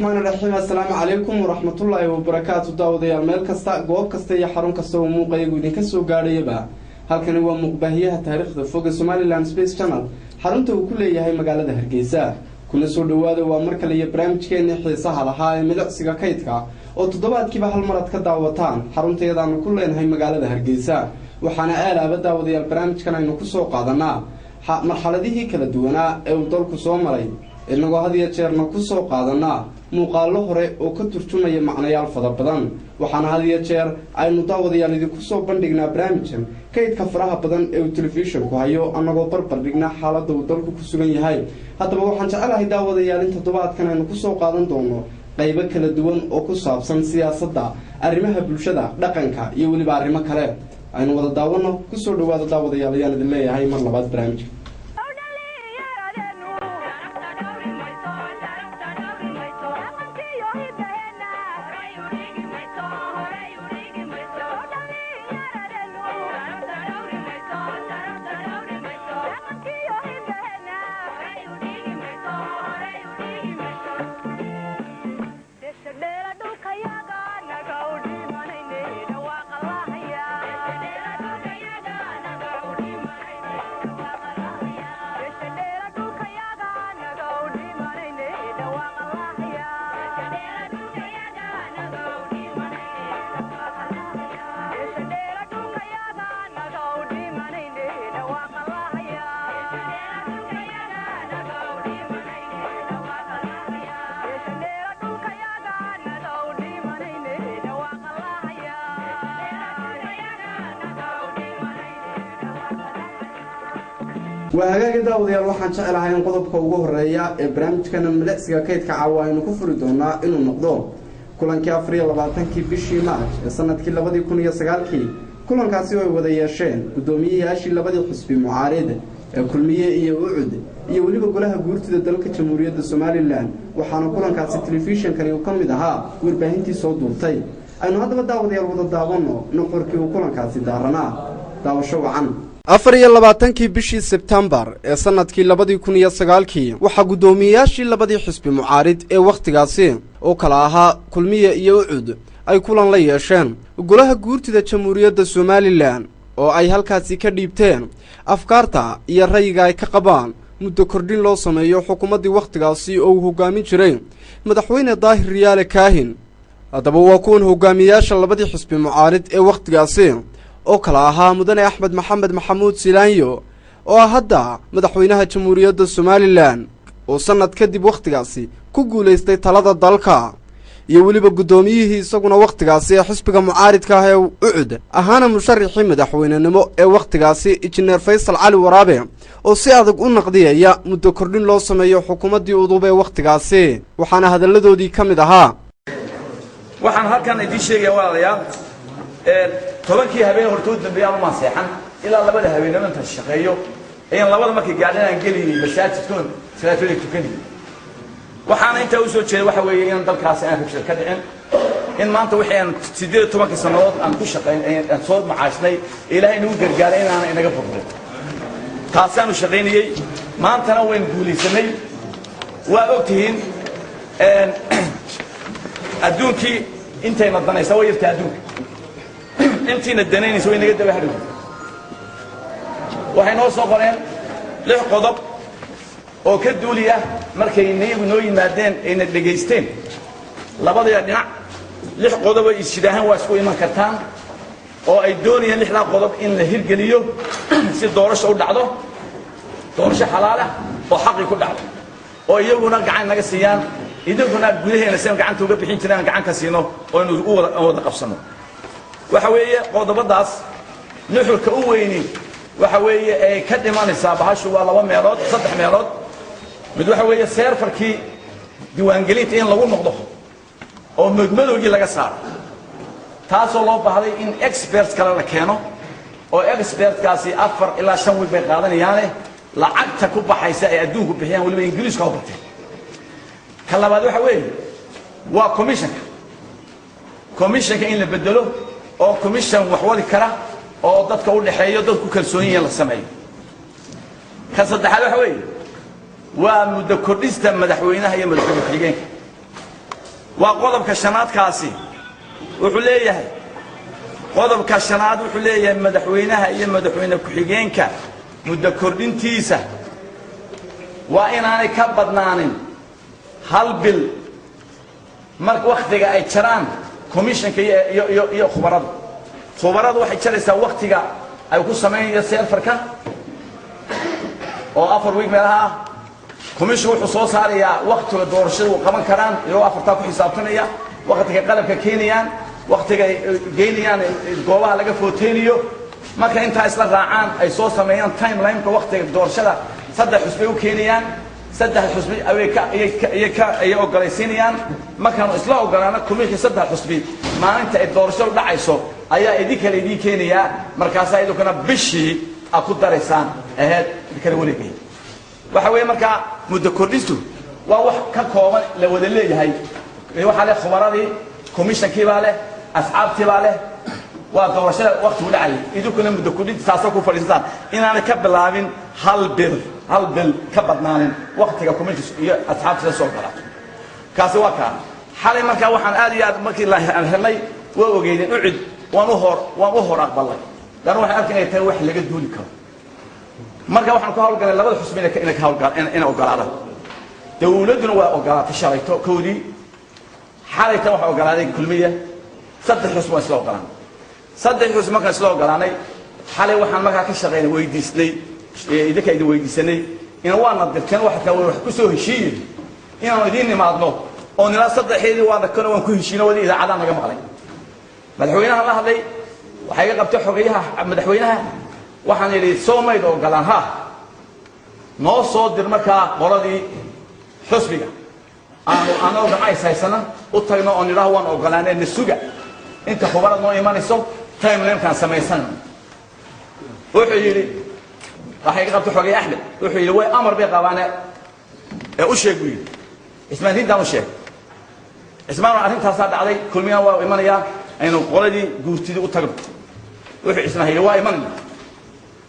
الرحمن الرحيم السلام عليكم ورحمة الله وبركاته داوديال meel kasta goob kasta iyo xarun kasta oo muuqaygu idin ka soo gaadhayba halkani waa muuqbaahiyaha taariikhda fog Somaliland Space Channel xarunta uu ku leeyahay magaalada Hargeysa kuna soo dhawaada waa mar kale iyo barnaamijkeena xiisaha lahaa ee milicsiga kaydka oo toddobaadkiiba hal mar aad ka daawataan xarunteedaan ku leenahay magaalada Hargeysa waxaana aalaaba daawadayaal barnaamijkan aynu ku soo qaadanaa marxaladihii kala duwanaa ee uu dalku soo maray inagoo had iyo jeerna ku soo qaadanaa muuqaallo hore oo ka turjumaya macnayaal fara badan waxaana had iyo jeer aynu daawadayaal idinku soo bandhignaa barnaamijkan kaydka faraha badan ee uu telefishanku hayo annagoo barbar dhignaa xaaladda uu dalku ku sugan yahay haddaba waxaan jecelahay daawadayaal in toddobaadkan aynu ku soo qaadan doono qaybo kala duwan oo ku saabsan siyaasadda arrimaha bulshada dhaqanka iyo weliba arrimo kale aynu wada daawano ku soo dhawaada daawadayaal ayaan idin leeyahay mar labaad barnaamijka وهاجي داوديال waxaan jecelahay in qodobka ugu horeeya ee barnaamijkana milicsiga kaydka caawaynu ku furi doonaa inuu noqdo kulankii 24kii bishii Maarch ee sanadkii 2009 kulankaasi oo ay wada yeesheen gudoomiyayaashii labadii xisbi mucaarid ee kulmiye iyo ucud iyo waliba golaha guurtida dalka Jamhuuriyadda Somaliland waxaana kulankaasi telefishankani uu kamid ahaa warbaahintii soo duubtay aynu hadaba daawadayaal wada daawano nuqurkii uu kulankaasi daaranaa daawasho wacan 24kii bishii September ee sanadkii 2009 waxa gudoomiyayaashii labadii xisbi mucaarid ee waqtigaasi oo kala ahaa kulmiye iyo ucud ay kulan la yeesheen golaha guurtida Jamhuuriyadda Somaliland oo ay halkaasi ka dhiibteen afkaarta iyo rayiga ay ka qabaan muddo kordhin loo sameeyo xukuumadii waqtigaasi oo uu hogaamin jiray madaxweyne Daahir Riyaale Kaahin hadaba waa kuwan hogaamiyayaasha labadii xisbi mucaarid ee waqtigaasi oo kala ahaa mudane Axmed Maxamed Maxamuud Silaanyo oo hadda madaxweynaha Jamhuuriyadda Somaliland oo sanad kadib waqtigaasi ku guuleystay talada dalka iyo waliba gudoomiyihii isaguna waqtigaasi xisbiga mucaaridka ah ee ucud ahaana musharrixii madaxweynenimo ee waqtigaasi Injineer Faysal Cali Waraabe oo si adag u naqdiyay muddo kordhin loo sameeyo xukuumadii udub ee waqtigaasi waxaana hadaladoodii kamid ahaa waxaan halkan idin sheegay walaalayaal tobankii habeen hortood dambeeyay ma seexan ilaa labada habeen inta shaqeeyo ayaan labada markii gaadhaan geliyay masaajidkoon salaatooyinka tukanay waxaan inta u soo jeeday waxa weeye in dalkaas aan rabshad ka dhicin in maanta waxaan 18 sanadood aan ku shaqeynay aan soo macaashnay ilaahay inuu gargaaray in aan inaga furdo taasaan u shaqeynayay maantana waan guulaysanay waa ogtihiin adduunkii intayna danaysa way yartaa adduunka intiina danaynayso way naga daba hadhow waxay noo soo qoreen 6 qodob oo ka duuliya markay noo yimaadeen ayna dhageysteen labada dhinac 6 qodob ay isjidaahan waa isku iman kartaan oo ay doonayaan 6 qodob in la hirgeliyo si doorasho u dhacdo doorasho xalaal ah oo xaqi ku dhacdo oo iyaguna gacan naga siiyaan idaguna gudaheena seen gacanta uga bixin jiraan gacan ka siino oo inuu u wada qabsano waxa weeye qodobadaas nuxurka u weyni waxa weeye ay ka dhimanaysaa bahashu waa 2 meelood 3 meelood mid waxa weeye serverkii diiwaangelinta in lagu noqdo oo madmadowgii laga saaro taasoo loo baahday in experts kale la keeno oo expertkaasi 4 ilaa 5 wiil bay qaadanayaan lacagta ku baxaysa ay adduunku bixiyaan waliba Ingiriiska oo batay ka labaad waxa weeye waa commissionka in la bedelo oo commission wax wadi kara oo dadka u dhaxeeyo dadku kalsoon yihiin la sameeyo ka saddexaad waxa weeye waa muddo kordhista madaxweynaha iyo madaxweyne xigeenka وقضب كشنات كاسي وحليه قضب كشنات وحليه مدحوينها هي مدحوينة كحجينك مدكردين تيسة وإن أنا كبدنانين هل بال مرك وقتك أي تران كوميشن كي يا خبرات واحد شرسة وقتك أي كل سمين يصير فركة أو أفر ويك منها كوميشن وحصوص هذه وقت الدورشة وكمان كلام يو أفر تاكو حسابتنا وقتك قلب ككينيان وقتك جينيان جواه لقى فوتينيو ما كان أنت أصلا راعان أي صوص سمين تايم لاين كوقتك الدورشة صدق حسبي وكينيان صدق حسبي أو يك أوغاليسينيان ما كانوا إصلاح أوغالانا كوميشن صدق حسبي ما أنت الدورشة ولا عيسو أيا إديك اللي كينيا مركزها إذا كنا بشي أكون درسان أهد كروليكي وحوي مركا مدكرديستو وواح كقوم لو دللي هاي يروح على خبراتي كوميشن كيباله أصحاب كيباله ودورشة وقت ولا عي إذا كنا مدكردين تاسكوا فريسان إن أنا كبلامين هل بال كبدنانين وقت كوميشن أصحاب تسوقنا كاسواكا حالي مركا وحن آلي مركي الله أنهلي ووجيدين أعد ونهر أقبل الله لأنه واحد أركن يتوح اللي قد دولك مركا وحن كهول قال لابد حسبينك إنك هول قال إنا أقول هذا دولتنا وأقول تشارك كودي حالي توح أقول هذه كلمية صدق حسب أسلوب قلنا صدق حسب ما كان أسلوب قلنا حالي وحن مركا كشغين ويديسني إذا كيد ويديسني إن وانا دركان واحد لو كسوه شيء إن وديني ما أضنه أو نلا صدق حيلي وانا كنا ونكون شيء ودي إذا عدنا جمع عليه مدحوينها الله هذي وحقيقة بتحرقيها مدحوينها وحن اللي صوم يدو قالها نو صوت درمكا قردي حسبك أنا وجماعي سايسنا أطلعنا أن يراهو أن أقولنا إن السجع أنت خبرت نو إيمان الصوم تايم لين كان سميسنا وحيلي وحقيقة بتحرقي أحمد وحيلي هو أمر بقوانا وش يقول اسمه دين ده وش اسمه عارفين تصاد علي كل مية وإيمان يا إنه قردي جوتي أطلع وحي اسمه هي وإيمان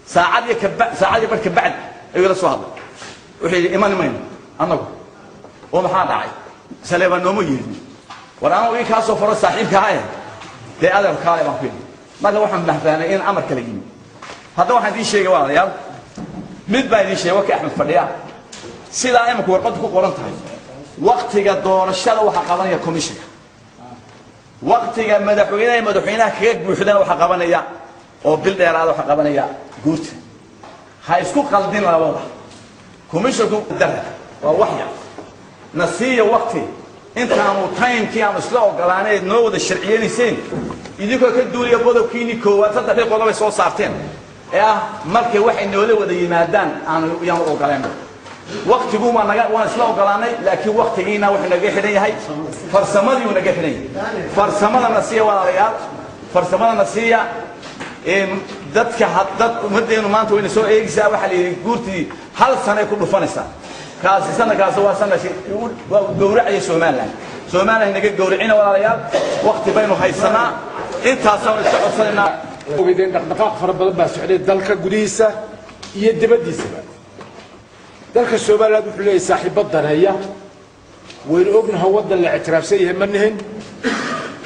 ساعات يبرك بعد يقول السؤال وحي إيمان مين أنا وما حد عاي سلبا نومي وأنا ويك هاسو فرص صاحب كهاي ده هذا الكلام ما فيه ما ده واحد نحفظنا إن أمر كلام هذا واحد دي شيء واضح يا مد باي شيء وك أحمد فريا سيدا أيام كورقتك قرنتها وقت الدور الشلا وحقبنا كوميشن وقت مدحوينها كيك بوحدنا وحقبنا يا أو بالدير هذا وحقبنا يا قلت هاي سكو قلدين ولا واضح كوميشن الدرجة ووحيا نسيه وقتي انت كانوا تايم كيانو سلو قلاني نود الشرعيين سين يديك كدوري يبودو كيني كوات صدق قولوا سو صارتين يا markay wax inoo wada yimaadaan aan yaan u galeen waqtigu ma naga waan isla ogolaanay laakiin waqtigiina wax naga xiran yahay farsamadii naga xiran farsamada nasiya walaalayaal farsamada nasiya dadka haddad umadeenu maanta way soo eegaysaa waxa la guurtii hal sano ku dhufanaysa kaasi sanadkaas waa sanadkii waa gowracay Soomaaliland naga gowracina walaalayaal waqti baynu haysanaa intaas oo socodsanaa وبيدين دقائق فربنا بس عليه ذلك جريسة يدبدي سبب ذلك الشباب لا بحلي صاحب الضرية والأبن هو ود الاعتراف سيه منهن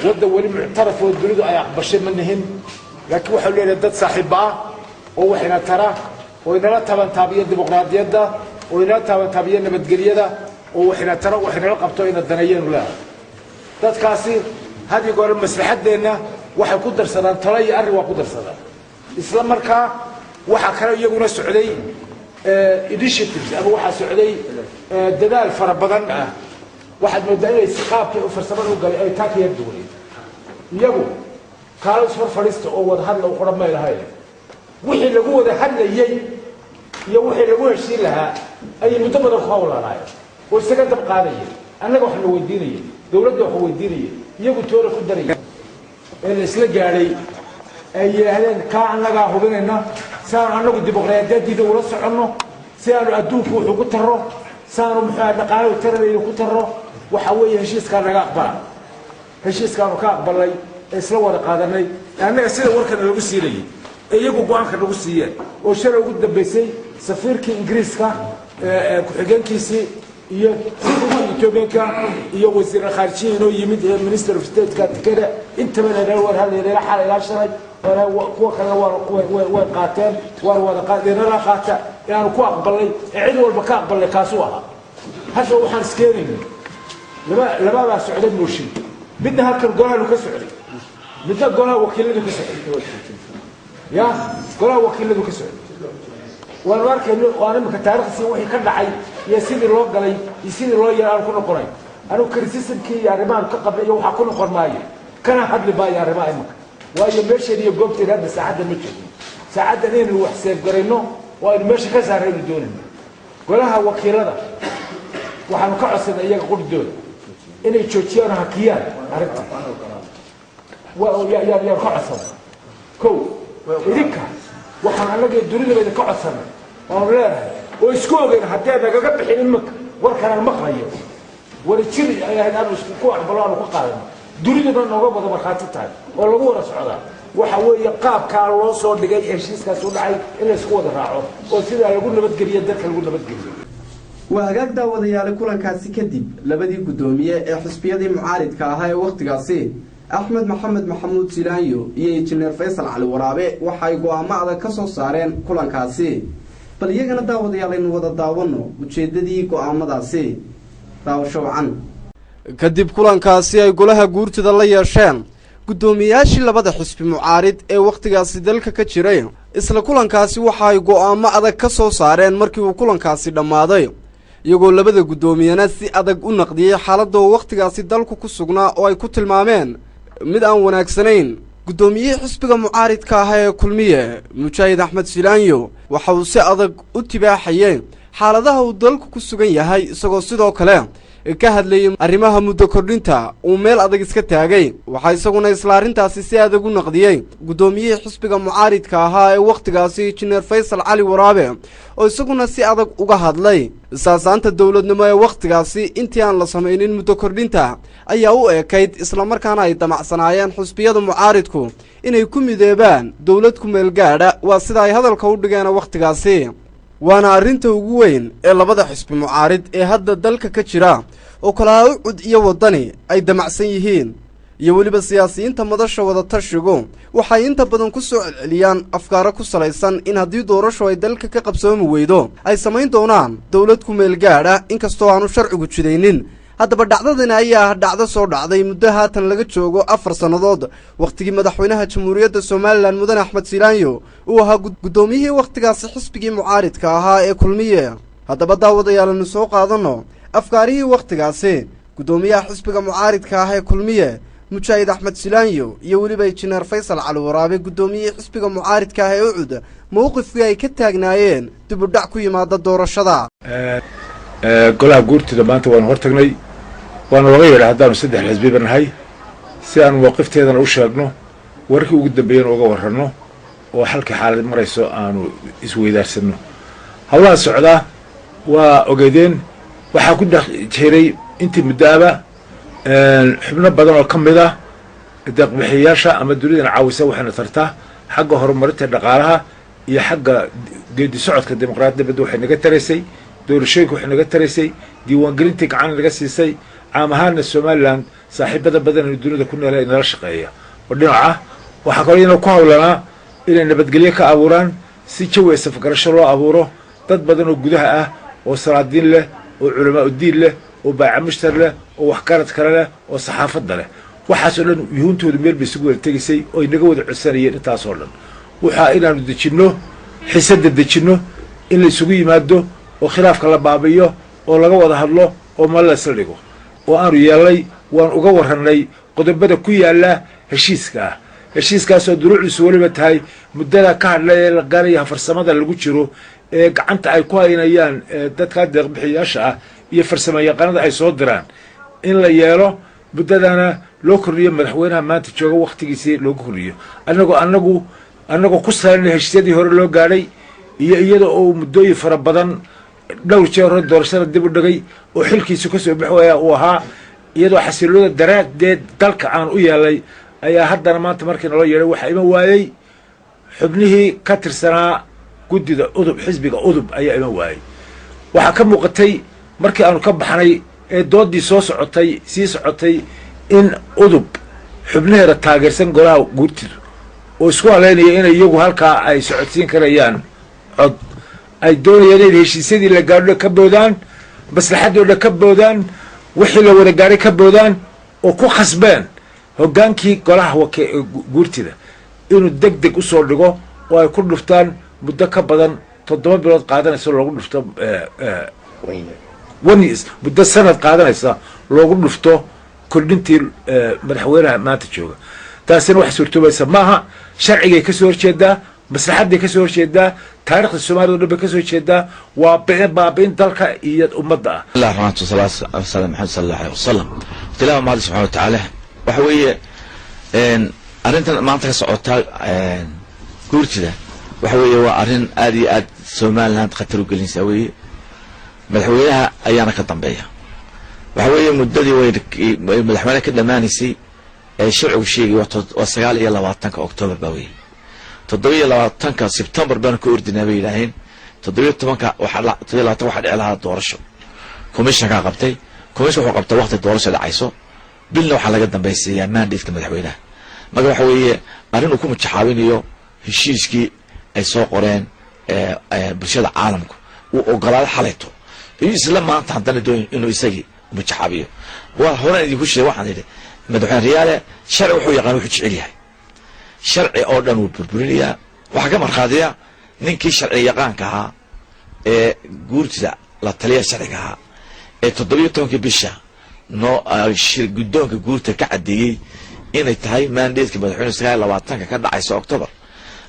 ود ولي معترف والدرود أيق بشر منهن لكن وحلي لدت صاحبها وحنا ترى وإن لا تبان تابية ديمقراطية ده وإن لا تبان تابية نبتجرية ده وحنا ترى وحنا لقبتوين الدنيين ولا ذات كاسير هذه يقول المسلحة دينا waxay ku darsadaan talay arrin waa ku darsadaan isla markaa waxa kale iyaguna socday initiatives ama waxa socday dadaal fara badan waxaad moodaa inay qaabkii u farsamada u galay ay taakiyay duway iyagu kaalo soo fariisto oo wada hadal u qoran ma ilahay wixii lagu wada hadlayay iyo wixii lagu heshiin lahaa ay muddo badan ku hawlaanaayeen oo isaga dab qaadayay annaga wax la weydiinayay dawladda wax weydiinayay iyagu toora ku darayay الإسلام جاري أي هذين كان لقى هبنا صار عنه الديمقراطية دي ولا صعنه صار أدوك وحقتره صار محاد قالوا وترى وكتره وحوي هشيس كان لقى أقبل هشيس كانوا كأقبل لي إسلام ورا قادني أنا أصير ورك أنا بسيري أيقو قوان كانوا بسير وشروا قد بيسي سفير كإنجليز كا حجان كيسي iyo Ethiopianka iyo wasiir khaarijiin oo yimid Minister of State ka tigada inta badan war hal yeelay xal ila shalay wala kuwa kale way qaateen war wada qaadeen la qaata inaan ku aqbalay cid walba ka aqbalay kaas waa hadda waxaan iskeenay laba baa socday mooshin midna halkan golaha ka socday midna golaha wakiilada ka socday ya golaha wakiilada ka socday والمركز وأنا مكتارك سوي وحي كذا يصير لو قلي يصير لو يرى كل قرين أنا كريسيسن كي يا رمان كقبل يوم حكون قرماي كان حد لي باي يا رمان وأي مرشد يقوم ترى ساعد المرشد ساعد نين هو حساب قرينه والمرشد كذا رأي بدون قالها وكيل هذا وحنا كعصر أيام قول دول إني تشوتيانا هكيان عرفت ويا كعصر كو إذيك waxaan anaga dunida ka codsanay oo leeyahay oo isku ogeyn haddii naga bixin imka warkan ma qayo wala jiri ayaan isku ku aqbalaan ku qaadan dunida nooga wada marxaati tahay oo lagu wada socda waxa weeye qaabka loo soo dhigay heshiiskaas u dhacay in la isku wada raaco oo sida lagu nabadgeliyo dadka lagu nabadgeliyo waa hagaag daawadayaal kulankaasi kadib labadii gudoomiye ee xisbiyadii mucaaridka ahaa ee waqtigaasi أحمد محمد محمود سيلانيو يجنر فيصل على ورابع وحيقوا معه كسر صارين كلن كاسي بل يجنا داود يالين ودا داونه وشددي قوا مداسي داو شو عن كدب كلن كاسي يقولها جورت الله يشان قدومياش اللي بدأ حسب معارض وقت قاسي دلك كتيرين إسلا كلن كاسي وحيقوا معه كسر صارين مركب كلن كاسي دماضي يقول لبدا قدوميانا سي أدق النقدية حالة وقت قاسي دلك كسقنا أو أي كتل مامين mid aan wanaagsanayn gudoomiye xisbiga mucaaridka ah ee kulmiye Mujaahid Axmed Silaanyo waxa uu si adag u tibaaxayay xaaladaha uu dalku ku sugan yahay isagoo sidoo kale ka hadlayay arrimaha muddo kordhinta uu meel adag iska taagay waxa isaguna isla arintaasi si adag u naqdiyay gudoomiye xisbiga mucaaridka ah ee waqtigaasi Injineer Faysal Cali Waraabe oo isaguna si adag uga hadlay saasaanta dawladnimo ee waqtigaasi intii aan la sameeynin muddo kordhinta ayaa u eekayd isla markaana ay damacsanaayeen xisbiyada mucaaridku inay ku mideebaan dawlad ku meel gaadha waa sida ay hadalka u dhigeen waqtigaasi waana arinta ugu weyn ee labada xisbi mucaarid ee hadda dalka ka jira oo kala cud iyo wadani ay damacsan yihiin iyo waliba siyaasiyiinta madasha wada tashigo waxay inta badan ku soo celiyaan afkaaro ku salaysan in haddii doorasho ay dalka ka qabsoomi weydo ay samayn doonaan dawlad ku meel gaadha inkastoo aanu sharcigu jidaynin haddaba dhacdadana ayaa dhacdo soo dhacday muddo haatan laga joogo 4 sanadood waqtigii madaxweynaha jamhuuriyadda Soomaaliland Mudane Axmed Silaanyo uu ahaa gudoomiyihii waqtigaasi xisbigii mucaaridka ahaa ee kulmiye haddaba daawadayaal soo qaadano afkaarihii waqtigaasi gudoomiyaha xisbiga mucaaridka ah ee kulmiye Mujaahid Axmed Silaanyo iyo waliba Injineer Faysal Cali Waraabe gudoomiyihii xisbiga mucaaridka ah ee ucud mowqifkii ay ka taagnaayeen dib u dhac ku yimaada doorashada golaha guurtida maanta waan hortagnay waan laga yeeray haddaanu 3 xisbi banahay si aan mowqifteedana u sheegno warkii ugu dambeeyay uga warrano oo halka xaalad marayso aanu isweydaarsano hawlaha socda waa ogeedeen waxa ku dhaxjiray intii muddaaba xubno badan oo kamid ah deeq-bixiyaasha ama dawladda caawisa waxayna tartaa xagga horumarinta dhaqaalaha iyo xagga geedi socodka dimuqraadiyadda waxay naga taraysay doorashooyinka waxay naga taraysay diiwaangelintii gacan laga siisay عام هالنا سومالان صاحب بدن الدنيا كنا لا نرشق إياه ودنعه وحكولينا كهولنا إلى نبتقليه كأبوران سيجوا يسفكر الشروع أبوره ضد بدن وجودها وصرادين له وعلماء الدين له وباع مشتر له وحكارة كرله وصحافة له وحصلن يهونتو دمير بيسقوا التجسي وينجود العسرية نتاصلن وحائنا ندشنه حسد ندشنه إلا يسقي ماده وخلاف كلا بابيه ولا جوده الله وما لا سرقه وأنا يالله وأنا أجور هنلي قد بدأ كوي الله هشيسكا صدروع السوالف هاي مدة كان لا قاريها فرسمة اللي قلتشرو أنت أي كوين أيان تتكاد بحياشة يفرسمة يقاند أي صدران إن لا يالله مدة أنا لوكرية مدحوينها ما تشوفه وقت يصير لوكرية أنا قصة إن هشتدي هور لو قاري يده أو مدة يفرب بدن لو شهر الدراسة دي بدقي وحلكي سكسو بحويا وها يدو حسيلو الدرات دي دلك عن ويالي أي هذا ما تمركن الله يلوح إما واي حبنه كتر سنة جدد أذب حزبك أذب أي إما واي وحكم وقتي markii aanu ka baxnay ee doodii sii socotay in udub xubnaheeda taageersan golaha guurtida oo isku haleynaya inay iyagu halkaa ay socodsiin karayaan cod ay doonayaan in heshiisyadii la gaadho ka boodaan maslaxadooda ka boodaan wixii la wada gaadhay ka boodaan oo ku khasbeen hoggaankii golaha guurtida inuu deg deg usoo dhigo oo ay ku dhuftaan muddo ka badan 7 bilood qaadanaysa loogu dhufto muddo sanad qaadanaysa loogu dhufto kordhintii madaxweynaha maanta jooga taasina wax suurtoobaysa maaha sharcigay ka soo horjeedaa maslaxaday ka soo horjeedaa taariikhda Soomaaliya oo dhan ka soo horjeedaa waa baabiin dalka iyo ummadda ah Allah rahmatu sallallahu alayhi wasallam tilaa maadi subhanahu wa ta'ala waxa weeye arintan maanta ka socota guurtida waxa weeye waa arin aad iyo aad Soomaaliland khatar u gelinaysa weeye madaxweynaha ayaana ka dambeeya waxa weeye muddadii way madaxweynaha ka dhamaanaysay ee sharcigu sheegay waa 29 Oktoobar baa weeye 27 Sebtembar baan ku ordinay bay ilaahin 17 waxa dhici lahaa doorasho commission-ka qabtay commission wuxuu qabtay waqti doorasho dhacayso bilna waxa laga dambeeyay mandate-ka madaxweynaha marka waxa weeye arrin uu ku mujaxaabinayo heshiiskii ay soo qoreen bulshada caalamku uu ogolaaday xalayto isla maanta haddana doon inuu isagii mujaxaabiyo waa horaan idinku sheegay waxaan idhi madaxweyne riyaale sharci wuxuu yaqaan wuxuu jecel yahay sharci oo dhan uu burburinayaa waxa ka marxaadiya ninkii sharci yaqaanka ahaa ee guurtida la taliya sharciga ahaa ee 17 bisha guddoonka guurta ka cadeeyay inay tahay mandate-ka madaxweyne 29 ka dhacaysa Oktoobar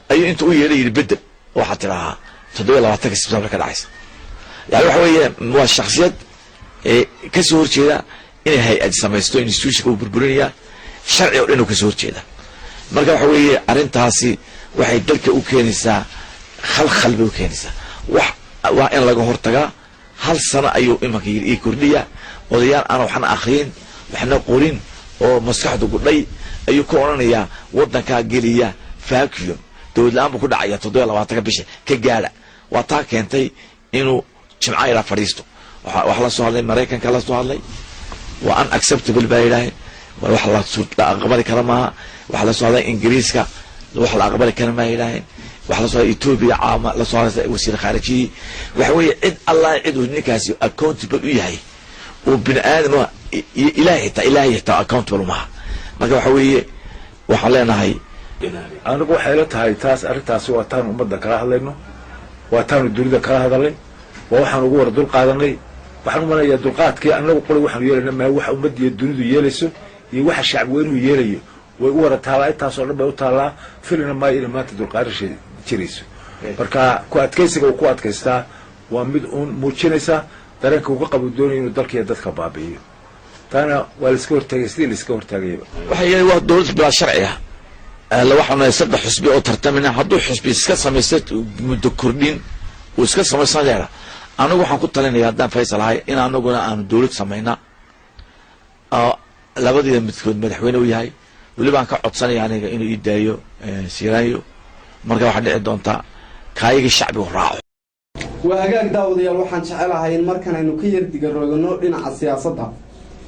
ayuu inta u yeeray bedel waxa tiraha 27 Sebtembar ka dhacaysa yani waxa weeye waa shakhsiyad ka soo horjeeda inay hay'ad samaysto institution uu burburinaya sharci oo dhan uu ka soo horjeeda marka waxa weeye arintaasi waxay dalka u keenaysaa khalkhal bay u keenaysaa waa in laga hortagaa hal sano ayuu imanka ii kordhiya odayaan aan waxna akhriin waxna qorin oo maskaxdu gudhay ayuu ku oranayaa wadanka geliya vacuum dawlad la'aan ku dhacaya 27 bisha ka gaara waa taa keentay inuu jimcaha fadhiisto wax la soo hadlay Mareykanka la soo hadlay waa unacceptable baa ilaahay wax la aqbali kara maaha wax la soo hadlay Ingiriiska wax la aqbali kara maaha ilaahay wax la soo Ethiopia caama la soo hadlay wasiir khaarijiyi waxa weeye cid Allah cid uu ninkaasi accountable u yahay oo bin aadam ilaahay ta accountable maaha marka waxa weeye waxa leenahay anigu waxay la tahay taas arintaasi waa taan ummadda kala hadlayno waa taan dunida kala hadalay waxaan ugu war dul qaadanay waxaan u maleeyaa dulqaadkii anagu qolay waxaan yeelanaa ma waxa ummadii dunidu yeelayso iyo waxa shacab weynu yeelayo way u wara taalaa intaas oo dhan bay u taalaa filina ma ina maanta dulqaadashay jirayso marka ku adkaysiga uu ku adkaystaa waa mid uun muujinaysa dareenka uu ka qabo doonayo inuu dalka iyo dadka baabi'iyo taana waa la iska hortaagay sidii la iska hortaagayba waxa yeelay waa dawlad bilaa sharci ah la waxaan saddex xisbi oo tartamina hadduu xisbi iska samaystay muddo kordhin uu iska samaysan leeyahay anagu waxaan ku talinayaa haddaan Faysal ahay in anaguna aan dawlad samayna labadii midkood madaxweyne u yahay waliba aan ka codsanayaa aniga inuu ii daayo siiraayo marka waxa dhici doonta kaayiga shacbigu raaco waa hagaag daawadayaal waxaan jecelahay in markan aynu ka yar digaroogno dhinaca siyaasadda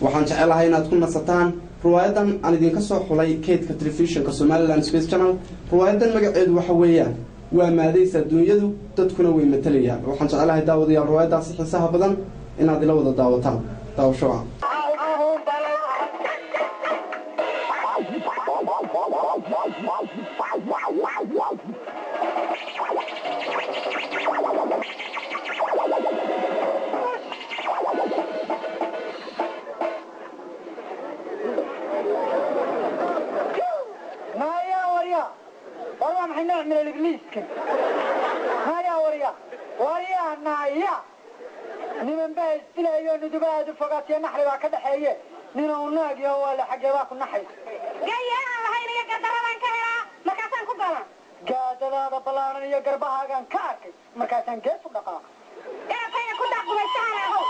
waxaan jecelahay inaad ku nasataan ruwaayadan aan idinka soo xulay keedka telefishinka Somaliland Space Channel ruwaayadan magaceedu waxa weeyaan waa maadaysa dunyadu dadkuna way matalayaan waxaan jecelahay daawadayaal ruwaayadaasi xiisaha badan inaad ila wada daawataan daawasho من الإبليس هيا وريا نايا نمن باي استلايو ندباد فقط يا نحري وكذا حيه نينا وناقي هو اللي حق يواك النحري جاي انا هاي يا قدر من كهرا مركاسان كبلا قادر هذا بلان يا قربها كان كاركي مركاسان كيف دقا يا فين كنت اقول سهل اهو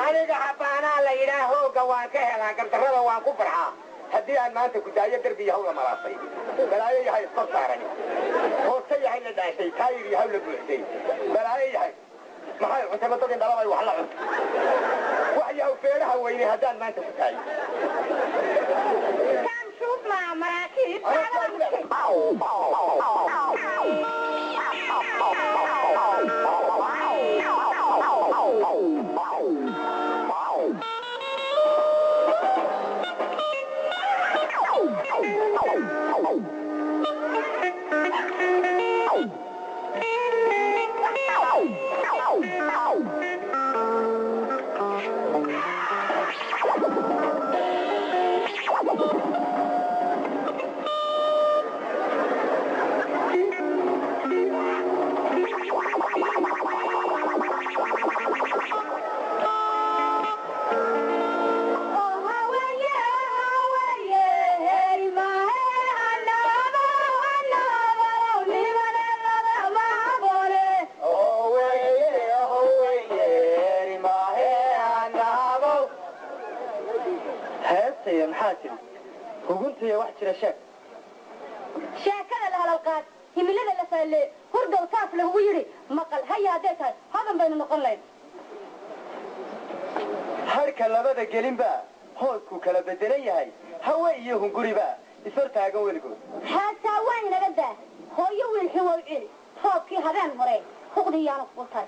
aniga xabaanaa la yidhaah hooga waan ka helaa gardarrada waan ku farxaa haddii aan maanta gudaayo derbiya hawla malaasay balaayo yahay iskor saaran hoose yahay la dhaashay taayir iyo hawla buuxsay balaayo yahay maxay cuntay badadii dhalabay wax la cunta wax yahaw feedhaha weyne haddaan maanta gudaayo كان شوف مع مراكب huguntiya wax jira sheeg sheekada la halalqaad himilada la faalle hurdow saas lagu yidhi maqal haya hadday tahay hodan baynu noqon lahayn harka labada gelinba hoosku kala bedelan yahay hawe iyo hunguriba ishor taagan weligood haasaa waan inaga daa hooyo wiilxi wow celi roobkii habeen hore huqdiyaanu qultay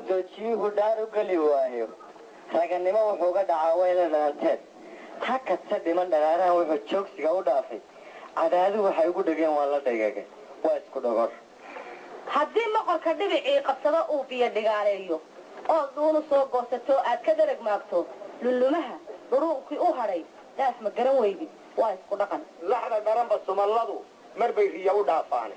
dojiyuhu dhaar u geli waayo raganimo wuxuu ga dhacaa wayla dhalanteed ta kasta dhiman dharaarahan wuxuu joogsiga u dhaafay cadaadu waxay ugu dhageen waa la dhagaga waa isku dhogor haddii maqalka dhibicii qabsado uu biyo dhigaaleeyo oo duunu soo goosato aad ka darag maagto lulumaha dhuruuqkii u hadhay daas ma garan weydi waa isku dhaqan laxda dharanba sumalladu mar bay riya u dhaafaane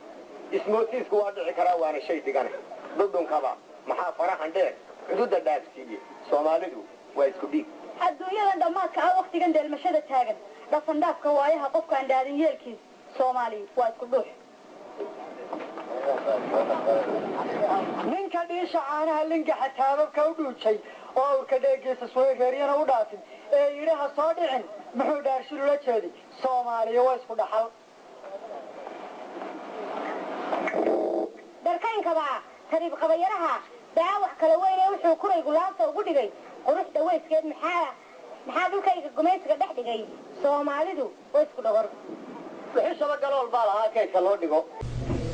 ismoosiisku waa dhici karaa waana shay digane dhudhunkaba maxaa farahan dheer xuduudda dhaafsiiye soomaalidu waa isku dhiig adduunyadan dhammaadka ah wakhtigan dheelmashada taagan dhafandhaafka waayaha qofkaan dhaadin yeelkiis soomaali waa isku dhuux ninka dhiisha caanaha lingaxa taababka u dhuujay oo awrka dheegiisa suwegeeryana u dhaafin ee yidhaha soo dhicin muxuu dhaarshil ula jeedi soomaaliya waa isku dhaxal dharkaynkaba tariib qabayaraha daawax kala weyne wuxuu kuraygu laabta ugu dhigay quruxda weyskeed maxaa dhulkayga gumaysiga dhex dhigay soomaalidu waa isku dhogor bixishaba galool baa lahaa kaydka loo dhigo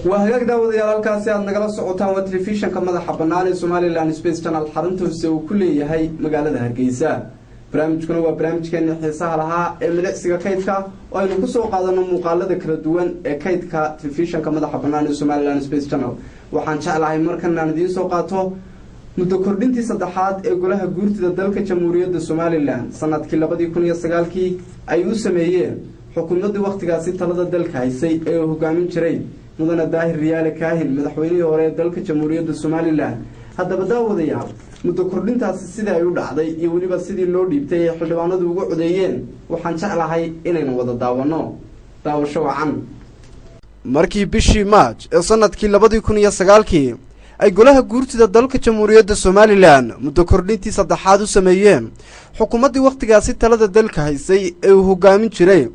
waa hagaag daawadayaal halkaasi aad nagala socotaan waa telefishanka madaxa bannaan ee Somaliland Space Channel xarunta hoose uu ku leeyahay magaalada Hargeysa barnaamijkuna waa barnaamijkeena xiisaha lahaa ee milicsiga kaydka oo aynu ku soo qaadano muuqaalada kala duwan ee kaydka telefishanka madaxa bannaan ee Somaliland Space Channel waxaan jeclahay markan aan idiin soo qaato muddo kordhintii saddexaad ee golaha guurtida dalka Jamhuuriyadda Somaliland sanadkii 2009 ay u sameeyeen xukuumadda waqtigaasi talada dalka haysay ee hogaamin jiray mudane daahir riyaale kaahin madaxweynihii hore ee dalka Jamhuuriyadda Somaliland haddaba daawadayaal muddo kordhintaasi sida ay u dhacday iyo waliba sidii loo dhiibtay ee xildhibaanadu ugu codeeyeen waxaan jeclahay inaynu wada daawano daawasho wacan markii bishii March ee sanadkii 2009 ay golaha guurtida dalka Jamhuuriyadda Somaliland muddo kordhintii saddexaad u sameeyeen xukuumaddii waqtigaasi talada dalka haysay ee uu hogaamin jiray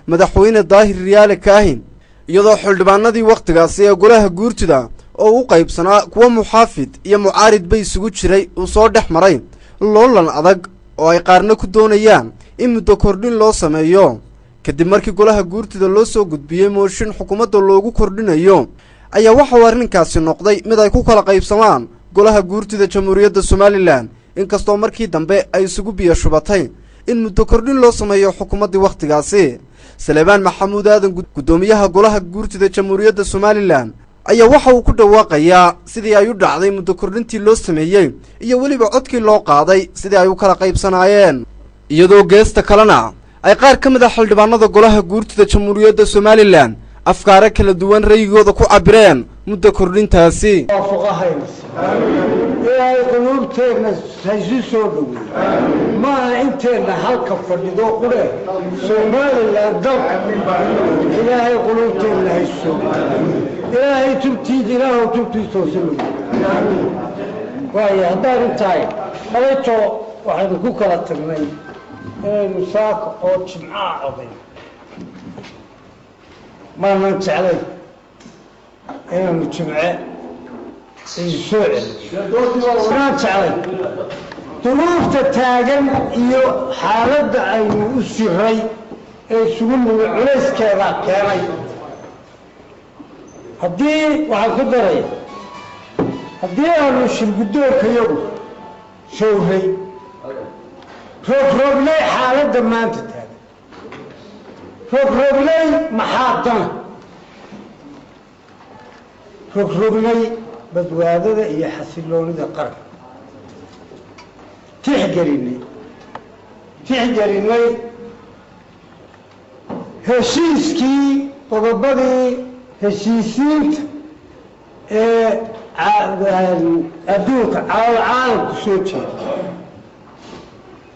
madaxweyne daahir riyaale kaahin iyadoo xildhibaanadii waqtigaasi ee golaha guurtida oo u qaybsanaa kuwa muxaafid iyo mucaarid bay isugu jiray uu soo dhex maray loolan adag oo ay qaarna ku doonayaan in muddo kordhin loo sameeyo kadib markii golaha guurtida loo soo gudbiyey mooshin xukuumadda loogu kordhinayo ayaa waxa uu arrinkaasi noqday mid ay ku kala qaybsamaan golaha guurtida Jamhuuriyadda Somaliland inkastoo markii dambe ay isugu biyo shubatay in muddo kordhin loo sameeyo xukuumaddii waqtigaasi Salebaan Maxamuud Aadan gudoomiyaha golaha guurtida Jamhuuriyadda Somaliland ayaa waxa uu ku dhawaaqayaa sidii ay u dhacday muddo kordhintii loo sameeyay iyo waliba codkii loo qaaday sidii ay u kala qaybsanaayeen iyadoo geesta kalena ay qaar ka mid ah xildhibaanada golaha guurtida Jamhuuriyadda Somaliland afkaar kala duwan rayigooda ku cabireen muddo kordhintaasi ay qulubteena saysi soo dhaweeyay ma inteena halka fadhido qure Somaliland dalka ilaahay qulubteena hayso ilaahay tubtiisa soo waayo hadaan intaay qaleeto waxaan ku kala tagnay inaynu saaka oo jimcaha oday ما نتعلم إنه مجمع السوء ما نتعلم ظروف تتاجم إيو حالة أيو السري يسوون العرس كذا كذا هدي وعقدري هدي أنا شو بدور كيوم شو هي روح لي حالة ما تتاجم روبلي محاطنا روبلي بدوادة هي حسلوني ذا قرن تحجريني هشيسكي وضبضي هشيسينت أدوك على العالم كسوتي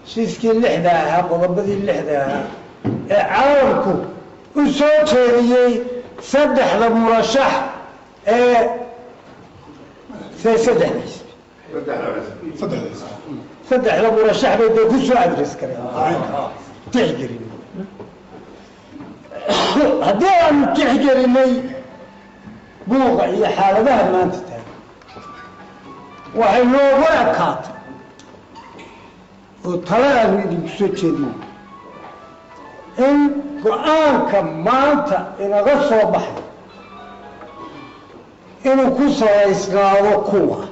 هشيسكي اللحدة وضبضي اللحدة عالمكم وصوت هذي سدح للمرشح سدح للمرشح بده كل شيء أدرس كلام تحجري هذا تحجري لي بوقع هي حالة ده ما أنت تاني وحلو ولا كات وطلع من بصوت هذي إن قرآنك مانتا إن غصوا بحر إنه كسر إسرائيل قوة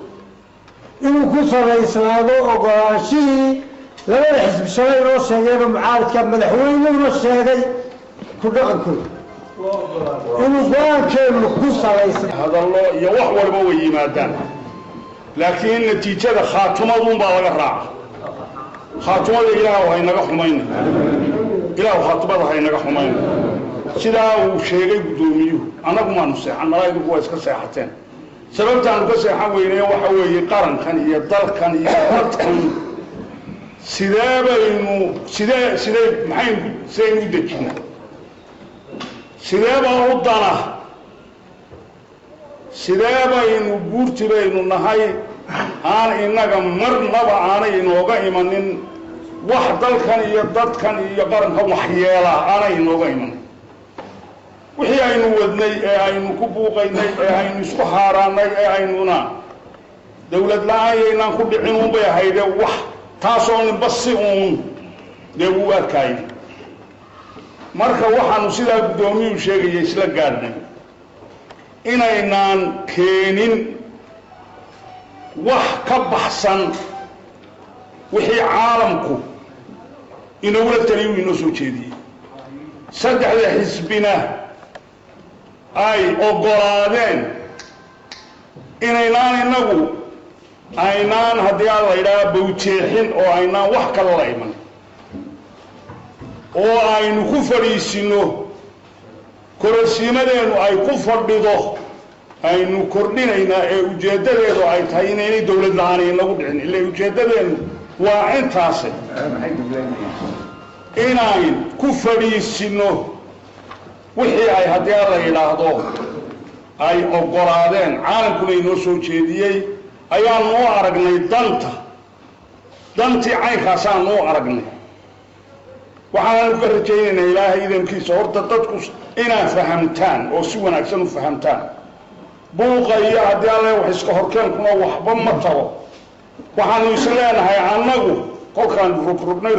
inuu ku salaysnaado ogolaanshihii labada xisbi shalay inoo sheegeen oo mucaaradka madaxweynuhuna sheegay ku dhaqankooda inuu go-aankeenu ku salaysnaa hadallo iyo wax walba way yimaadaan laakiin natiijada khaatumaduunbaa laga raaca khaatumada ilaahu haynaga xumayna ilaahu khaatumada haynaga xumayna sidaa uu sheegay guddoomiyuhu annagu maanu seexan malaa'igtu waa iska seexateen sababtaanu ka seexan weynee waxa weeye qarankan iyo dalkan iyo dadkan sidaynu u dejinaa sideebaa u dana sidee baynu guurti baynu nahay aan innaga marnaba aanay inooga imanin wax dalkan iyo dadkan iyo qarankan waxyeela aanay inooga imanin wixii aynu wadnay ee aynu ku buuqaynay ee aynu isku haaraannay ee aynuna dawlad la-aan yaynaan ku dhicin uunbay ahayde wax taasoo ninba si uun dee wuu arkaayo marka waxaanu sidaa guddoomiyuhu sheegaya isla gaadhnay inaynaan keenin wax ka baxsan wixii caalamku inagula taliyu inoo soo jeediyey saddexda xisbina ay oggolaadeen inaynaan inagu aynaan haddii aan la yidhaha bawjeexin oo aynaan wax kala la iman oo aynu ku fadhiisinno kororsiimadeennu ay ku fadhido aynu kordhinaynaa ee ujeeddadeedu ay tahay inaynay dawlad la-aan inagu dhicin ila ujeeddadeennu waa intaase inayn ku fadhiisinno wixii ay haddii aan la yidhaahdo ay oggolaadeen caalamkuna inoo soo jeediyey ayaanu u aragnay dantii caynkaasaanu u aragnay waxaanu ka rajaynaynaa ilaahay idankiisa horta dadku inaad fahamtaan oo si wanaagsan u fahamtaan buuqa iyo haddii alle wax iska horkeenkuna waxba ma tabo waxaanu is leenahay annagu kolkaanu rogrognay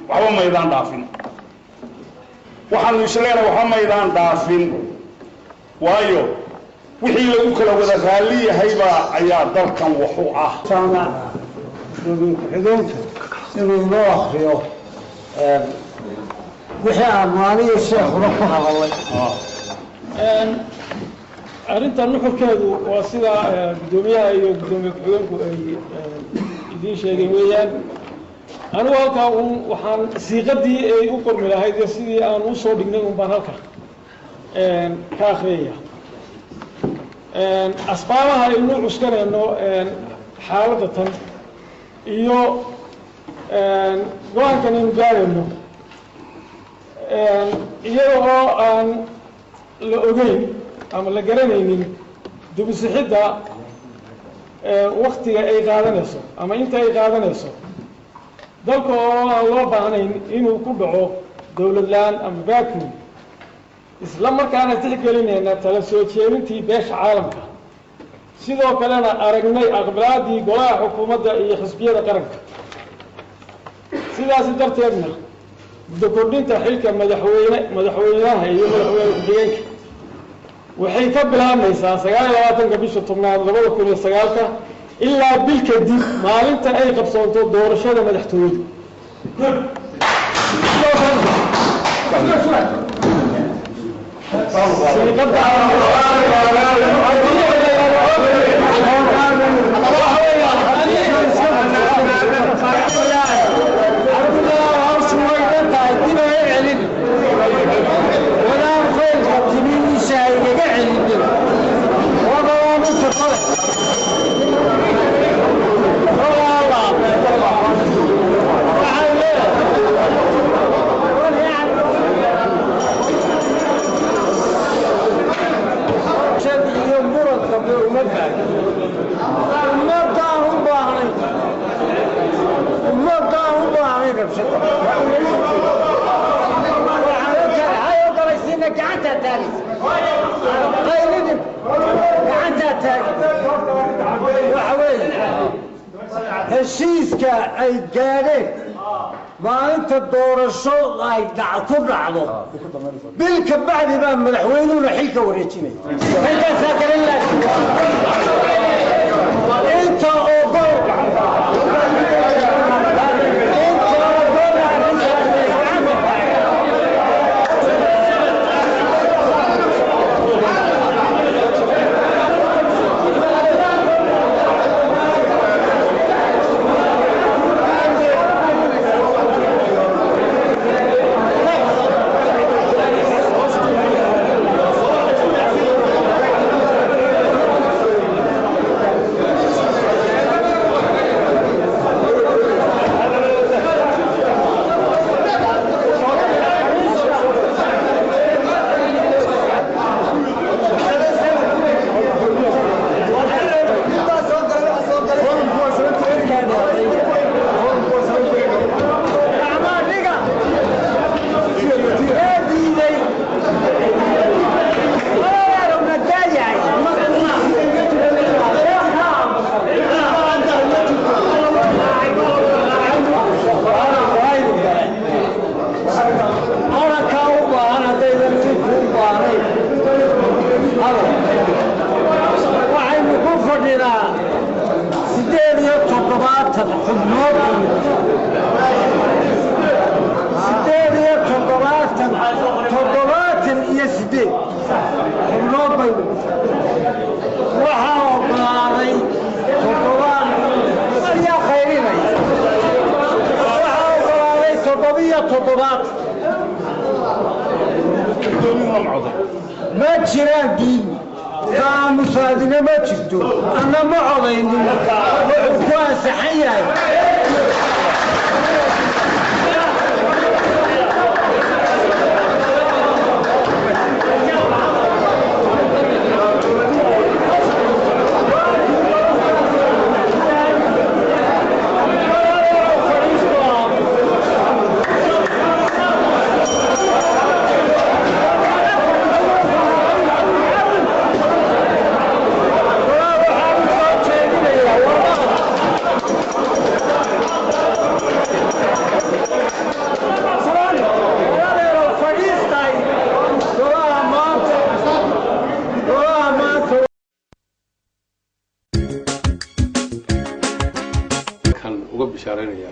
waxba maydaan dhaafin waxaanu is leenahay waxba maydaan dhaafin waayo wixii lagu kala wada raalli yahaybaa ayaa dalkan wax u ah ku-xigeenka inuu inoo akriyo wixii aan maaliyo sheekuna ku hadalay arrintan nuxurkeedu waa sida guddoomiyaha iyo guddoomiye ku-xigeenku ay idiin sheegeen weeyaan anigu halkaa waxaan siiqadii ay u qormi lahayd iyo sidii aan u soo dhignay un baan halka ka akriyaya asbaabaha aynu cuskanayno xaaladda tan iyo go-aankan aynu gaarayno iyada oo aan la ogeyn ama la garanaynin dubisixidda waktiga ay qaadanayso ama inta ay qaadanayso dalka oo aan loo baahnayn inuu ku dhaco dawlad la-aan ama vacuum isla markaana tixgelinayna tala soo jeedintii beesha caalamka sidoo kalena aragnay aqbalaadii golaha xukuumadda iyo xisbiyada qaranka sidaasi darteedna muddo kordhinta xilka madaxweynaha iyo madaxweyne ku-xigeenka waxay ka bilaabmaysaa 29 bisha 10aad 2009 ilaa bil kadib maalinta ay qabsoonto doorashada madaxtooyada heshiiska ay gaadheen maalinta doorasho ay ku dhacdo bil ka bacdi baa madaxweynuhuna xilka wareejinaya inta oo toddobaad ma jiraan diin aamusaadina ma jirto anna ma codaynin wuxuu ku ansaxan yahay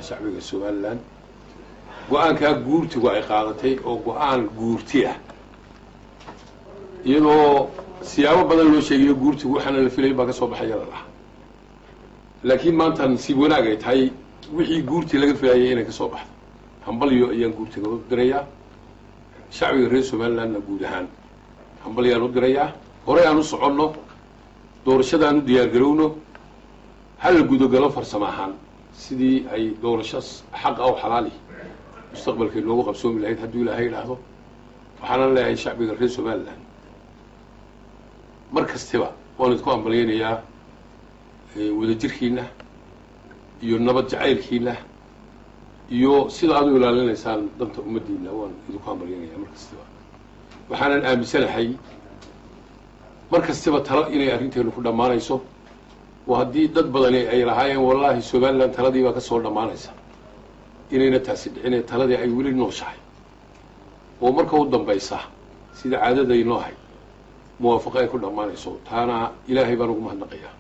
shacbiga Soomaaliland go'aanka guurtigu ay qaadatay oo go'aan guurti ah iyadoo siyaabo badan loo sheegayo guurtigu waxana la filay baa ka soo baxay yada laakiin maanta si wanaag ay tahay wixii guurti laga filayay inay ka soo baxdo hambaliyo ayaan guurtiga u dirayaa shacbiga reer Soomaaliland guud ahaan hambaliyo u dirayaa hore aan u soconno doorashadaan u diyaar garowno hal gudogalo farsamo ahaan sidii ay doorasho xaq ah oo xalaali mustaqbalka loogu qabsoomi lahayd haddii Ilaahay yiraahdo waxaan leeyahay shacbiga reer Soomaaliland markastaba waan idinku ambaleynayaa wadajirkiina iyo nabad jacaylkiina iyo sida aad u ilaalinaysaan danta ummadiina waan idinku ambaleynayaa markastaba waxaan aaminsanahay markastaba talo inay arrinteenu ku dhamaanayso وهدي ضد بدني أي رهاين والله Soomaaliland تلادي وكسر دمانيسا إننا تاسد إن تلادي أي ولي نوشاي ومركو الدم بيسا سيد عدد ينوهي موافقة كل دمانيسو تانا إلهي بنوم هالنقيا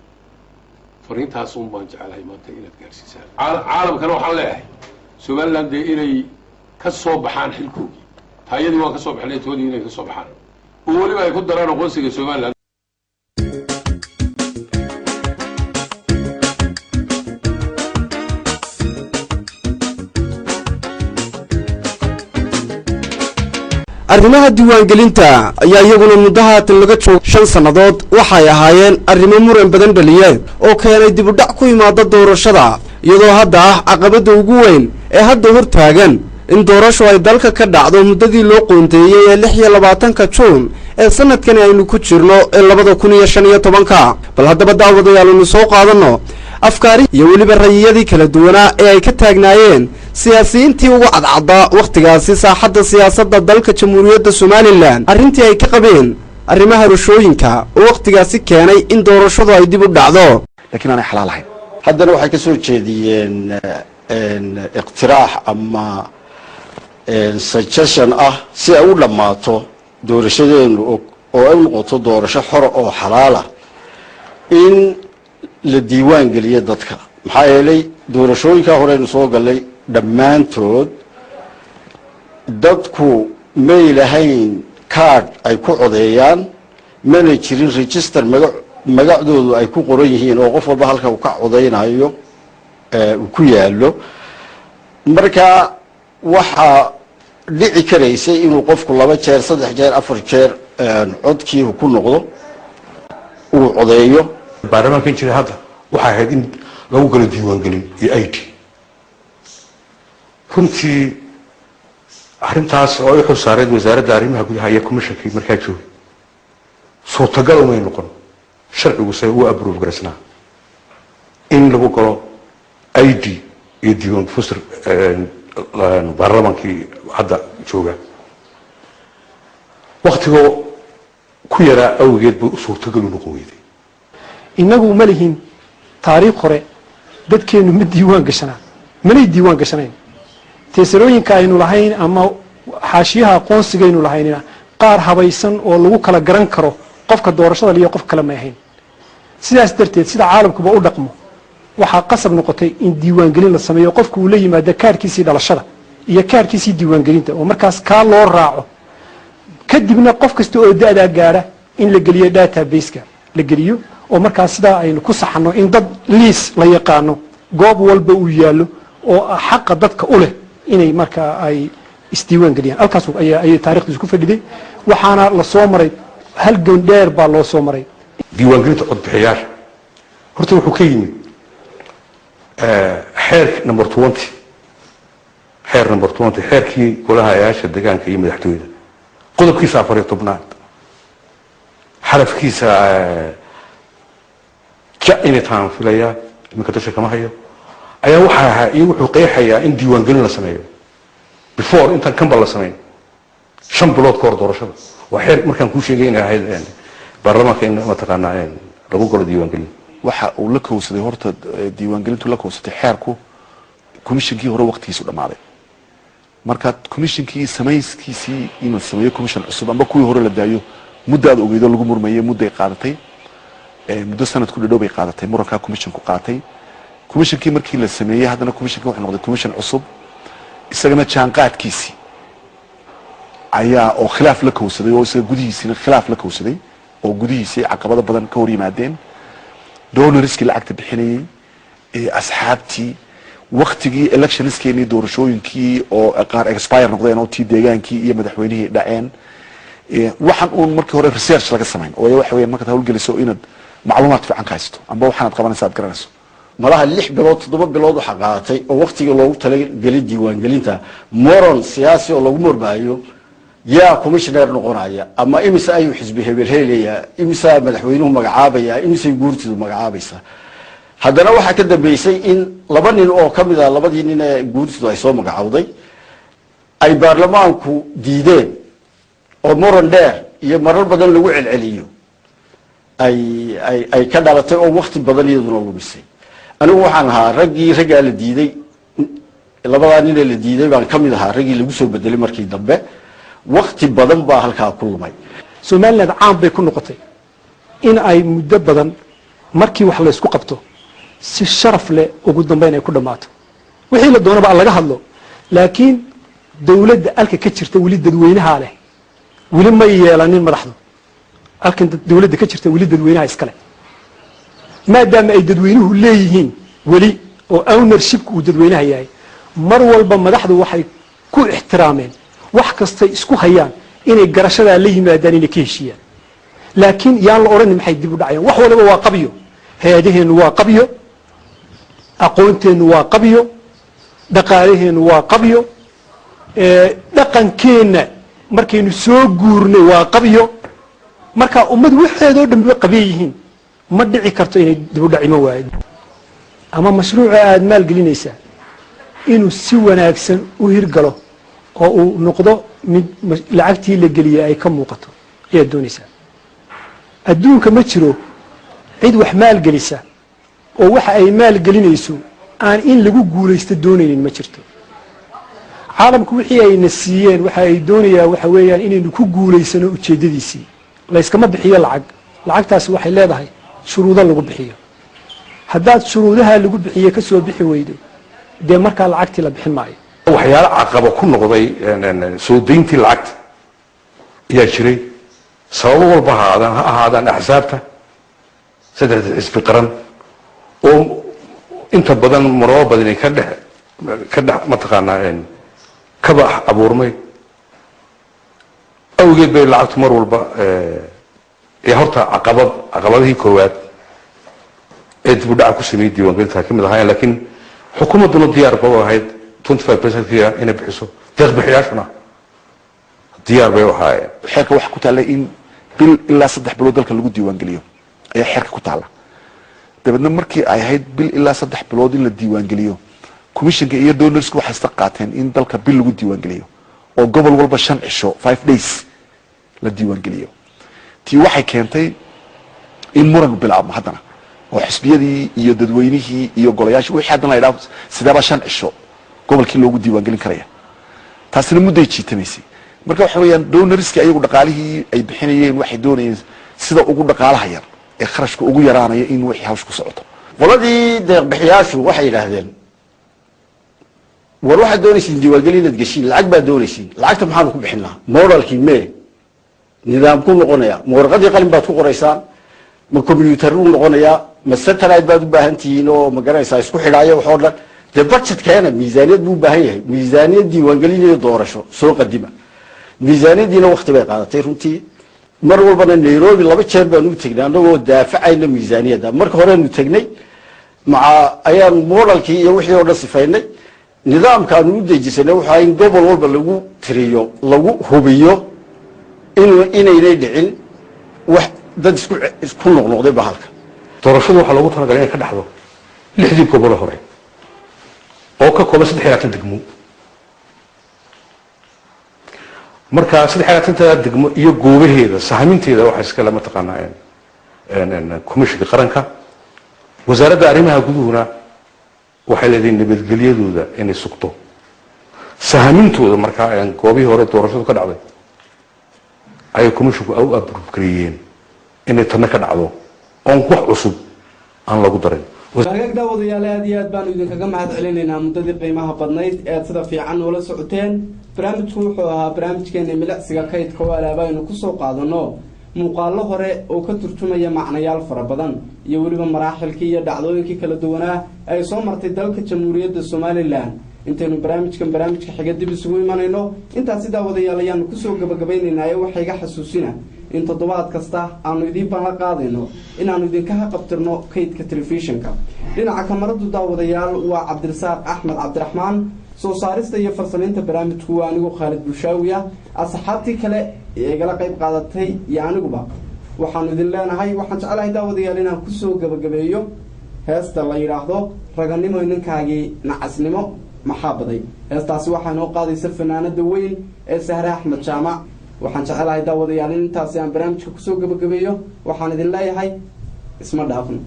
فرين تاسون بانجعل هاي ما تقيل تجارسي عالم كانوا حلاه Soomaaliland إلي كسر بحان حلكوي هاي دي وكسر بحان تودي إني كسر بحان وولي ما يكون دران قوسي Soomaaliland arrimaha diiwaangelinta ayaa iyaguna muddo haatan laga joogo 5 sanadood waxay ahaayeen arrimo muran badan dhaliyay oo keenay dib u dhac ku yimaada doorashada iyadoo hadda caqabada ugu weyn ee hadda hor taagan in doorasho ay dalka ka dhacdo muddadii loo qoonteeyay ee 26 Juun ee sanadkan aynu ku jirno ee 2015 bal haddaba daawadayaal soo qaadano afkaari iyo waliba ra'yiyadii kala duwanaa ee ay ka taagnaayeen siyaasiyiintii ugu cadcada waqtigaasi saaxadda siyaasadda dalka Jamhuuriyadda Soomaaliland arrintii ay ka qabeen arrimaha doorashooyinka oo waqtigaasi keenay in doorashadu ay dib u dhacdo laakiin aan xalaal ahayn haddana waxay ka soo jeediyeen iqtiraax ama suggestion ah si ay u dhamaato doorashadeenu oo ay noqoto doorasho xor oo xalaal ah in la diiwaan geliyo dadka maxaa yeelay doorashooyinka hore aynu soo galay dhammaantood dadku may lahayn card ay ku codeeyaan mana jirin register magacdoodu ay ku qoran yihiin oo qof walba halka uu ka codeynayo uu ku yaalo marka waxa dhici karaysay inuu qofku 2 jeer 3 jeer 4 jeer codkii ku noqdo uu codeeyo baarlamaanka jira hadda waxa ahayd in lagu kala diiwaan gelin iyo ID runtii arrintaas oo ay xusaareed wasaaradda arrimaha gudaha iyo commissionkii markaa joogay suurtagal uma noqon sharcigu say u approve gareysnaa in lagu galo ID iyo diiwaan fusr baarlamaankii hadda jooga waqtigo ku yaraa awgeed buu suurtagal u noqon weyday inagu ma lihin taariikh hore dadkeenu ma diiwaan gashanaa manay diiwaan gashanayn teesarooyinka aynu lahayn ama xaashiyaha aqoonsigaynu lahaynina qaar habaysan oo lagu kala garan karo qofka doorashada liyo qof kale ma ahayn sidaas darteed sida caalamkuba u dhaqmo waxaa qasab noqotay in diiwaangelin la sameeyo qofku uu la yimaado kaarkiisii dhalashada iyo kaarkiisii diiwaangelinta oo markaas kaa loo raaco kadibna qof kasta oo da'da gaara in la geliyo database-ka la geliyo oo markaas sidaa aynu ku saxano in dad liis la yaqaano goob walba uu yaalo oo xaqa dadka u leh inay markaa ay isdiiwaan geliyaan halkaas ayay taariikhdiisu ku fadhiday waxaana la soo maray hal goon dheer baa loo soo maray diiwaangelinta codbixiyaasha horta wuxuu ka yimid xeerk number 20 xeer number 20 xeerkii golaha ayaasha deegaanka iyo madaxtooyada qodobkiisa 14 xarafkiisa inay taan filaya iminka dasha kama hayo ayaa waxa ahaa iyo wuxuu qeexayaa in diiwaangelin la sameeyo before intaan kanba la sameyn 5 bilood ka hor doorashada waa xeer markaan kuu sheegay inay ahayd baarlamaanka in mataqaanaa lagu galo diiwaangelin waxa uu la kowsaday horta diiwaangelintu la kowsatay xeerku komishinkii hore waqtigiisu dhamaaday marka komishinkii samayskiisii inuu sameeyo komishin cusub amba kuwii hore la daayo muddo aad ogeydo lagu murmayay muddo ay qaadatay muddo sanad ku dhadhow bay qaadatay muranka komishinku qaatay komishinkii markii la sameeyay haddana komishinka wuxuu noqday komishin cusub isagana jaanqaadkiisii ayaa oo khilaaf la kowsaday oo isaga gudihiisina khilaaf la kowsaday oo gudihiisii caqabado badan ka hor yimaadeen donorskii lacagta bixinayay asxaabtii waqtigii electionskeenii doorashooyinkii oo qaar expire noqdeen oo tii deegaankii iyo madaxweynihii dhaceen waxaan uun markii hore research laga samayn oo waxa weeyaan markaad hawlgeliso inaad macluumaad fiican ka haysto amba waxaad qabanaysaa aad garanayso malaha 6 bilood 7 bilood waxa qaadatay oo waqtiga loogu talagalay diiwaangelinta moron siyaasi oo lagu murmaayo yaa commissioner noqonaya ama imisa ayuu xisbi hebel helaya imisa madaxweynuhu magacaabaya imisa guurtidu magacaabaysa haddana waxa ka dambeysay in laba nin oo kamid ah labadii nin ee guurtidu ay soo magacaawday ay baarlamaanku diideen oo moron dheer iyo marar badan lagu celceliyo ay ka dhalatay oo waqti badan iyaduna lumisay anigu waxaan ahaa raggaa la diiday labadaa nin ee la diiday baan kamid ahaa raggii lagu soo bedelay markii dambe waqti badan baa halkaa ku lumay Soomaaliland caan bay ku noqotay in ay muddo badan markii wax la isku qabto si sharaf leh ugu dambeyn ay ku dhamaato wixii la doonaba laga hadlo laakiin dawladda alka ka jirta wali dadweynaha leh wali ma yeelanin madaxdu alkan dawladda ka jirta wali dadweynaha iskale maadaama ay dadweynuhu leeyihiin wali oo ownership uu dadweynaha yahay mar walba madaxdu waxay ku ixtiraameen wax kasta isku hayaan inay garashada la yimaadaan inay ka heshiyaan laakiin yaan la oran maxay dib u dhacayaan wax walba waa qabiyo hay'adaheenu waa qabiyo aqoonteenu waa qabiyo dhaqaalaheenu waa qabiyo dhaqankeena markaynu soo guurnay waa qabiyo marka ummad waxeedoo dhanba qabiyihiin ma dhici karto inay dib u dhacimo waayo ama mashruuca aad maal gelinaysaa inuu si wanaagsan u hirgalo oo uu noqdo mid lacagtii la geliyay ay ka muuqato ayaa doonaysaa adduunka ma jiro cid wax maal gelisa oo waxa ay maal gelinayso aan in lagu guulaysto doonaynin ma jirto caalamku wixii ay nasiiyeen waxa ay doonayaan waxa weeyaan inaynu ku guulaysano ujeedadiisii la iskama bixiyo lacagtaasi waxay leedahay shuruudo lagu bixiyo haddaad shuruudaha lagu bixiyo ka soo bixi weydo dee markaa lacagtii la bixin maayo waxyaalo caqabo ku noqday soo deyntii lacagta ayaa jiray sababo walba ha ahaadaan axsaabta saddexda xisbi qaran oo inta badan maroo badan ka dhex mataqaanaa kaba abuurmay awgeed bay lacagtu mar walba horta caqabadihii koowaad ee dib u dhaca ku sameeyey diiwaangelinta ka mid ahaayeen laakiin xukuumadduna diyaar ba u ahayd 25% inay bixiso deeq bixiyaashuna diyaar bay u ahaayeen xeerka waxa ku taala in bil ilaa 3 bilood dalka lagu diiwaangeliyo ayaa xeerka ku taala dabadna markii ay ahayd bil ilaa 3 bilood in la diiwaangeliyo komishinka iyo donorsku waxay isla qaateen in dalka bil lagu diiwaangeliyo oo gobol walba 5 cisho 5 days la diiwaangeliyo tii waxay keentay in muran bilaabmo haddana oo xisbiyadii iyo dadweynihii iyo golayaashii wixii haddana la yidhaahdo sideeba 5 cisho gobolkii loogu diiwaangelin karaya taasina mudday jiitamaysay marka waxa weeyaan donorskii ayagu dhaqaalihii ay bixinayeen waxay doonayeen sida ugu dhaqaalaha yar ee kharashka ugu yaraanaya in wixii hawsh ku socoto qoladii deeq bixiyaashu waxay yidhaahdeen war waxaad doonaysiin diiwaangelin inaad geshiin lacag baad doonaysiin lacagta maxaanu ku bixin lahaa moodalkii mee nidaam ku noqonaya ma warqadii qalin baad ku qoraysaan ma combyuutar u noqonayaa ma satellite baad u baahan tihiin oo ma garanaysaa isku xidhaayo waxoo dhan dee budgetkeena miisaaniyad buu u baahan yahay miisaaniyad diiwaangelin iyo doorasho soo qadima miisaaniyadiina wakti bay qaadatay runtii mar walbana nairobi 2 jeer baan u tegnay annagoo daafacayna miisaaniyadda marka horeanu tegnay ayaan modelkii iyo wixii oo dhan sifaynay nidaamkaanu u dejisanay waxaa in gobol walba lagu tiriyo lagu hubiyo inaynay dhicin wax dad isku noqnoqday bahalka doorashadu waxaa loogu talagalay inay ka dhaxdo 6 gobol hore oo ka kooban 3 degmo marka 3 degmo iyo goobaheeda sahaminteeda waxa iska lama taqaanaa komishiga qaranka wasaaradda arrimaha guduhuna waxay leedahay nabadgelyadooda inay sugto sahamintooda marka goobihii hore doorashadu ka dhacday ay komishigu u abruufgareeyeen inay tan ka dhacdo oo wax cusub aan lagu darin wadaag daawadayaal aad iyo aad baan idinkaga mahad celinaynaa muddadii qiimaha badnayd ee sida fiican noola socoteen barnaamijku wuxuu ahaa barnaamijkeena milicsiga kaydka oo alaabaynu ku soo qaadano muuqaallo hore oo ka turjumaya macnayaal fara badan iyo weliba maraaxilkii iyo dhacdooyinkii kala duwanaa ay soo martay dalka jamhuuriyadda Soomaaliland intaynu barnaamijka xiga dib isugu imanayno intaas daawadayaal ayaanu ku soo gabagabaynaynaa waxa iga xasuusina in toddobaad kasta aanu idin bala qaadayno inaanu idinka qabtirno kaydka telefishinka dhinaca kamaradu daawadayaal waa Cabdirasaaq Axmed Cabdiraxmaan soo saarista iyo farsamaynta barnaamijku waa anigu Khalid Bushaawiya asxaabtii kale ee igala qayb qaadatay iyo aniguba waxaan idin leenahay waxaan jecelahay daawadayaal inaan ku soo gabagabeeyo heesta la yiraahdo raganimo ninkaagii nacasnimo maxaa baday heestaasi waxaa noo qaadaysa fanaanada weyn ee Sahra Axmed Jaamac waxaan jecelahay daawadayaal intaas aan barnaamijka ku soo gabagabeeyo waxaan idin leeyahay isma dhaafno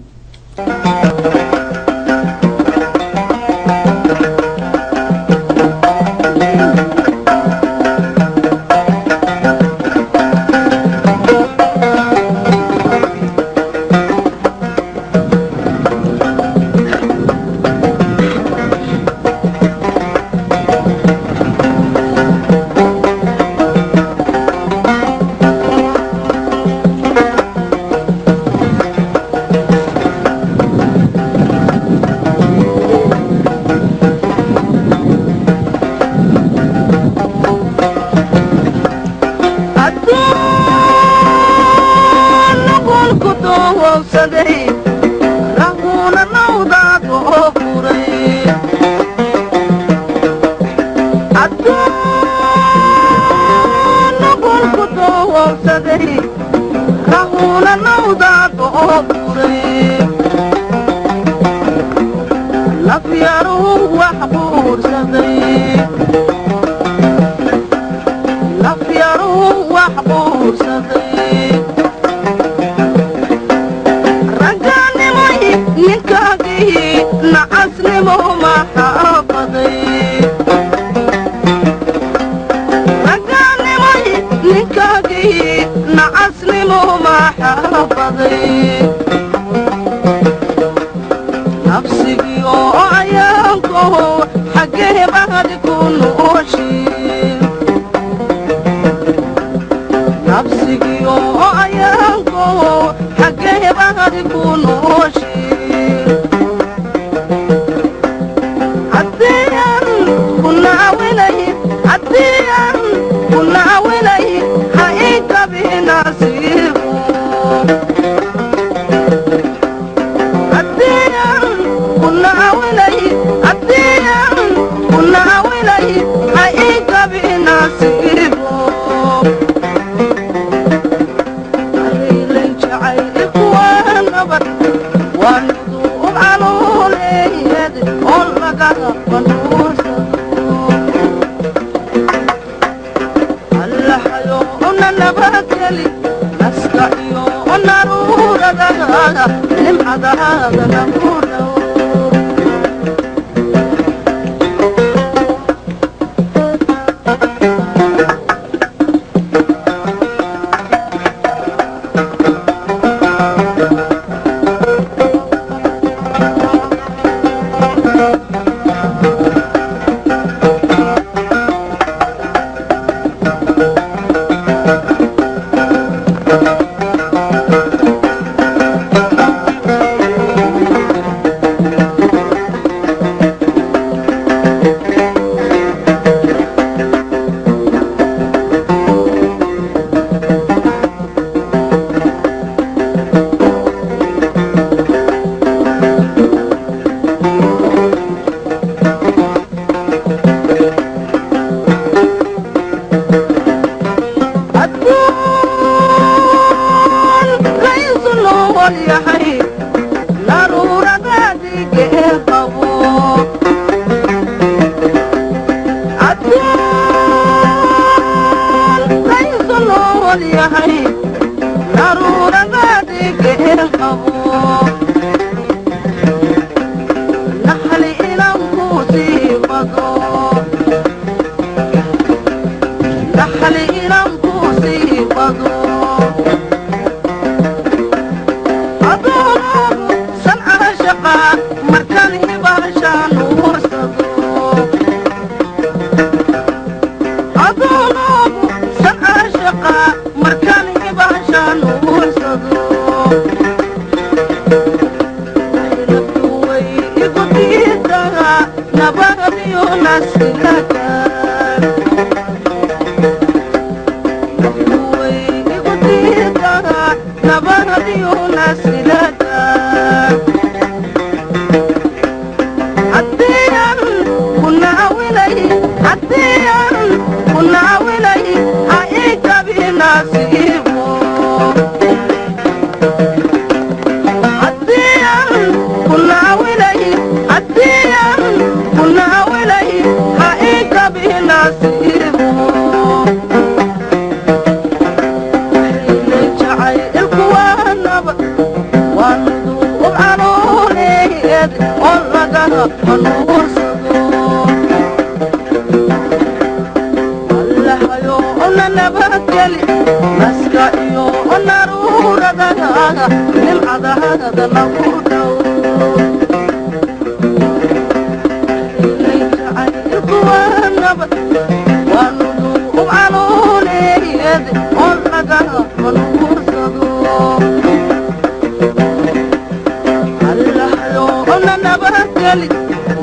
One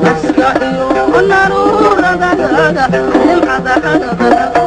Naska iyo naruurada nimcada